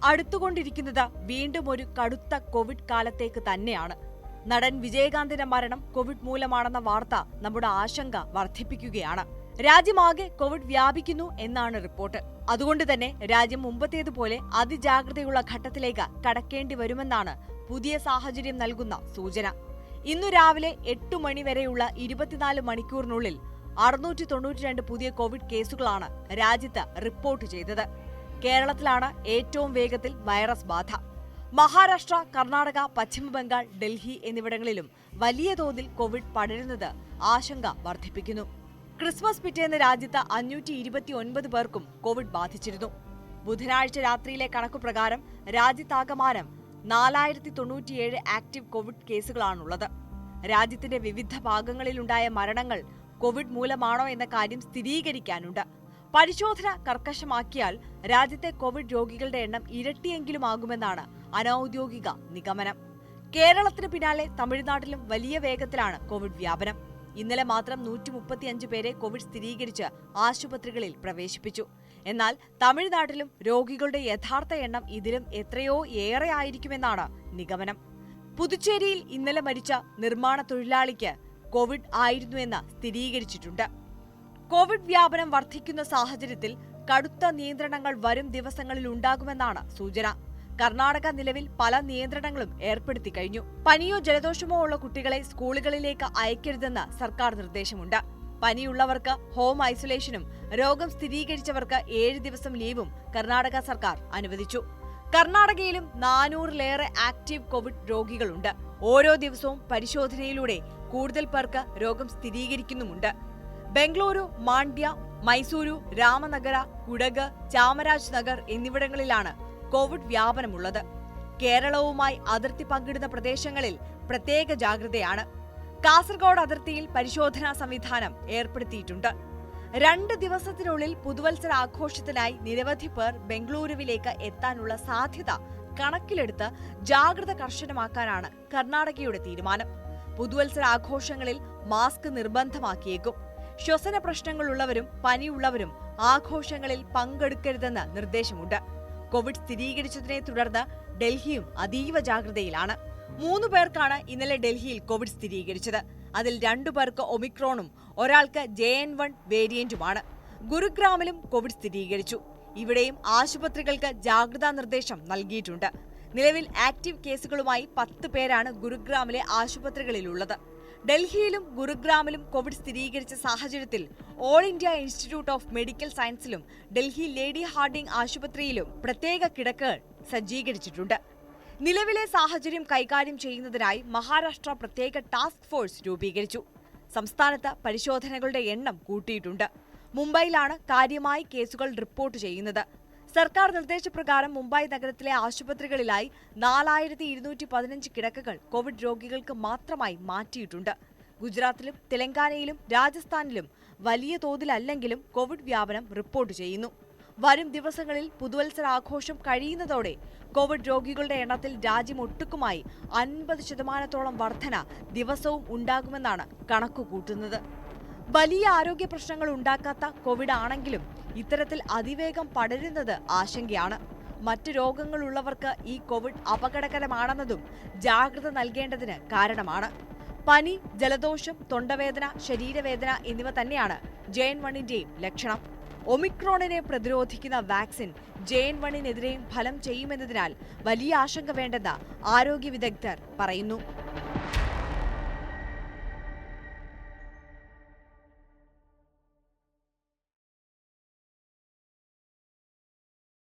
അടുത്തുകൊണ്ടിരിക്കുന്നത് വീണ്ടും ഒരു കടുത്ത കോവിഡ് കാലത്തേക്ക് തന്നെയാണ്. നടൻ വിജയകാന്തിന്റെ മരണം കോവിഡ് മൂലമാണെന്ന വാർത്ത നമ്മുടെ ആശങ്ക വർദ്ധിപ്പിക്കുകയാണ്. രാജ്യമാകെ കോവിഡ് വ്യാപിക്കുന്നു എന്നാണ് റിപ്പോർട്ട്. അതുകൊണ്ട് തന്നെ രാജ്യം മുമ്പത്തേതുപോലെ അതിജാഗ്രതയുള്ള ഘട്ടത്തിലേക്ക് കടക്കേണ്ടി വരുമെന്നാണ് പുതിയ സാഹചര്യം നൽകുന്ന സൂചന. ഇന്നു രാവിലെ 8 മണി വരെയുള്ള 24 മണിക്കൂറിനുള്ളിൽ 692 പുതിയ കോവിഡ് കേസുകളാണ് രാജ്യത്ത് റിപ്പോർട്ട് ചെയ്തത്. കേരളത്തിലാണ് ഏറ്റവും വേഗത്തിൽ വൈറസ് ബാധ. മഹാരാഷ്ട്ര, കർണാടക, പശ്ചിമബംഗാൾ, ഡൽഹി എന്നിവിടങ്ങളിലും വലിയ തോതിൽ കോവിഡ് പടരുന്നത് ആശങ്ക വർദ്ധിപ്പിക്കുന്നു. ക്രിസ്മസ് പിറ്റേന്ന് രാജ്യത്ത് 529 പേർക്കും കോവിഡ് ബാധിച്ചിരുന്നു. ബുധനാഴ്ച രാത്രിയിലെ കണക്കുപ്രകാരം രാജ്യത്താകമാനം 4097 ആക്റ്റീവ് കോവിഡ് കേസുകളാണുള്ളത്. രാജ്യത്തിന്റെ വിവിധ ഭാഗങ്ങളിലുണ്ടായ മരണങ്ങൾ കോവിഡ് മൂലമാണോ എന്ന കാര്യം സ്ഥിരീകരിക്കാനുണ്ട്. പരിശോധന കർക്കശമാക്കിയാൽ രാജ്യത്തെ കോവിഡ് രോഗികളുടെ എണ്ണം ഇരട്ടിയെങ്കിലും ആകുമെന്നാണ് അനൌദ്യോഗിക നിഗമനം. കേരളത്തിന് പിന്നാലെ തമിഴ്നാട്ടിലും വലിയ വേഗത്തിലാണ് കോവിഡ് വ്യാപനം. ഇന്നലെ മാത്രം 135 പേരെ കോവിഡ് സ്ഥിരീകരിച്ച് ആശുപത്രികളിൽ പ്രവേശിപ്പിച്ചു. എന്നാൽ തമിഴ്നാട്ടിലും രോഗികളുടെ യഥാർത്ഥ എണ്ണം ഇതിലും എത്രയോ ഏറെ ആയിരിക്കുമെന്നാണ് നിഗമനം. പുതുച്ചേരിയിൽ ഇന്നലെ മരിച്ച നിർമ്മാണ തൊഴിലാളിക്ക് കോവിഡ് ആയിരുന്നുവെന്ന് സ്ഥിരീകരിച്ചിട്ടുണ്ട്. കോവിഡ് വ്യാപനം വർദ്ധിക്കുന്ന സാഹചര്യത്തിൽ കടുത്ത നിയന്ത്രണങ്ങൾ വരും ദിവസങ്ങളിൽ ഉണ്ടാകുമെന്നാണ് സൂചന. കർണാടക നിലവിൽ പല നിയന്ത്രണങ്ങളും ഏർപ്പെടുത്തി കഴിഞ്ഞു. പനിയോ ജലദോഷമോ ഉള്ള കുട്ടികളെ സ്കൂളുകളിലേക്ക് അയക്കരുതെന്ന് സർക്കാർ നിർദ്ദേശമുണ്ട്. പനിയുള്ളവർക്ക് ഹോം ഐസൊലേഷനും രോഗം സ്ഥിരീകരിച്ചവർക്ക് 7 ദിവസം ലീവും കർണാടക സർക്കാർ അനുവദിച്ചു. കർണാടകയിലും 400-ലേറെ ആക്റ്റീവ് കോവിഡ് രോഗികളുണ്ട്. ഓരോ ദിവസവും പരിശോധനയിലൂടെ കൂടുതൽ പേർക്ക് രോഗം സ്ഥിരീകരിക്കുന്നുമുണ്ട്. ബംഗളൂരു, മാണ്ഡ്യ, മൈസൂരു, രാമനഗര, കുടക്, ചാമരാജ് നഗർ എന്നിവിടങ്ങളിലാണ് കോവിഡ് വ്യാപനമുള്ളത്. കേരളവുമായി അതിർത്തി പങ്കിടുന്ന പ്രദേശങ്ങളിൽ പ്രത്യേക ജാഗ്രതയാണ്. കാസർഗോഡ് അതിർത്തിയിൽ പരിശോധനാ സംവിധാനം ഏർപ്പെടുത്തിയിട്ടുണ്ട്. 2 ദിവസത്തിനുള്ളിൽ പുതുവത്സര ആഘോഷത്തിനായി നിരവധി പേർ ബംഗളൂരുവിലേക്ക് എത്താനുള്ള സാധ്യത കണക്കിലെടുത്ത് ജാഗ്രത കർശനമാക്കാനാണ് കർണാടകയുടെ തീരുമാനം. പുതുവത്സര ആഘോഷങ്ങളിൽ മാസ്ക് നിർബന്ധമാക്കിയേക്കും. ശ്വസന പ്രശ്നങ്ങളുള്ളവരും പനിയുള്ളവരും ആഘോഷങ്ങളിൽ പങ്കെടുക്കരുതെന്ന് നിർദ്ദേശമുണ്ട്. കോവിഡ് സ്ഥിരീകരിച്ചതിനെ തുടർന്ന് ഡൽഹിയും അതീവ ജാഗ്രതയിലാണ്. 3 പേർക്കാണ് ഇന്നലെ ഡൽഹിയിൽ കോവിഡ് സ്ഥിരീകരിച്ചത്. അതിൽ 2 പേർക്ക് ഒമിക്രോണും ഒരാൾക്ക് JN1 വേരിയന്റുമാണ്. ഗുരുഗ്രാമിലും കോവിഡ് സ്ഥിരീകരിച്ചു. ഇവിടെയും ആശുപത്രികൾക്ക് ജാഗ്രതാ നിർദ്ദേശം നൽകിയിട്ടുണ്ട്. നിലവിൽ ആക്റ്റീവ് കേസുകളുമായി 10 പേരാണ് ഗുരുഗ്രാമിലെ ആശുപത്രികളിലുള്ളത്. ഡൽഹിയിലും ഗുരുഗ്രാമിലും കോവിഡ് സ്ഥിരീകരിച്ച സാഹചര്യത്തിൽ All India Institute of Medical സയൻസിലും ഡൽഹി ലേഡി ഹാർഡിംഗ് ആശുപത്രിയിലും പ്രത്യേക കിടക്കകൾ സജ്ജീകരിച്ചിട്ടുണ്ട്. നിലവിലെ സാഹചര്യം കൈകാര്യം ചെയ്യുന്നതിനായി മഹാരാഷ്ട്ര പ്രത്യേക ടാസ്ക് ഫോഴ്സ് രൂപീകരിച്ചു. സംസ്ഥാനത്ത് പരിശോധനകളുടെ എണ്ണം കൂട്ടിയിട്ടുണ്ട്. മുംബൈയിലാണ് കാര്യമായി കേസുകൾ റിപ്പോർട്ട് ചെയ്യുന്നത്. സർക്കാർ നിർദ്ദേശപ്രകാരം മുംബൈ നഗരത്തിലെ ആശുപത്രികളിലായി 4215 കിടക്കകൾ കോവിഡ് രോഗികൾക്ക് മാത്രമായി മാറ്റിയിട്ടുണ്ട്. ഗുജറാത്തിലും തെലങ്കാനയിലും രാജസ്ഥാനിലും വലിയ തോതിലല്ലെങ്കിലും കോവിഡ് വ്യാപനം റിപ്പോർട്ട് ചെയ്യുന്നു. വരും ദിവസങ്ങളിൽ പുതുവത്സര ആഘോഷം കഴിയുന്നതോടെ കോവിഡ് രോഗികളുടെ എണ്ണത്തിൽ രാജ്യമൊട്ടുക്കുമായി 50% വർധന ദിവസവും ഉണ്ടാകുമെന്നാണ് കണക്കുകൂട്ടുന്നത്. വലിയ ആരോഗ്യ പ്രശ്നങ്ങൾ ഉണ്ടാക്കാത്ത കോവിഡ് ആണെങ്കിലും ഇത്തരത്തിൽ അതിവേഗം പടരുന്നത് ആശങ്കയാണ്. മറ്റ് രോഗങ്ങളുള്ളവർക്ക് ഈ കോവിഡ് അപകടകരമാണെന്നതും ജാഗ്രത നൽകേണ്ടതിന് കാരണമാണ്. പനി, ജലദോഷം, തൊണ്ടവേദന, ശരീരവേദന എന്നിവ തന്നെയാണ് JN1-ന്റെയും ലക്ഷണം. ഒമിക്രോണിനെ പ്രതിരോധിക്കുന്ന വാക്സിൻ JN1-നെതിരെയും ഫലം ചെയ്യുമെന്നതിനാൽ വലിയ ആശങ്ക വേണ്ടെന്ന് ആരോഗ്യ വിദഗ്ധർ പറയുന്നു.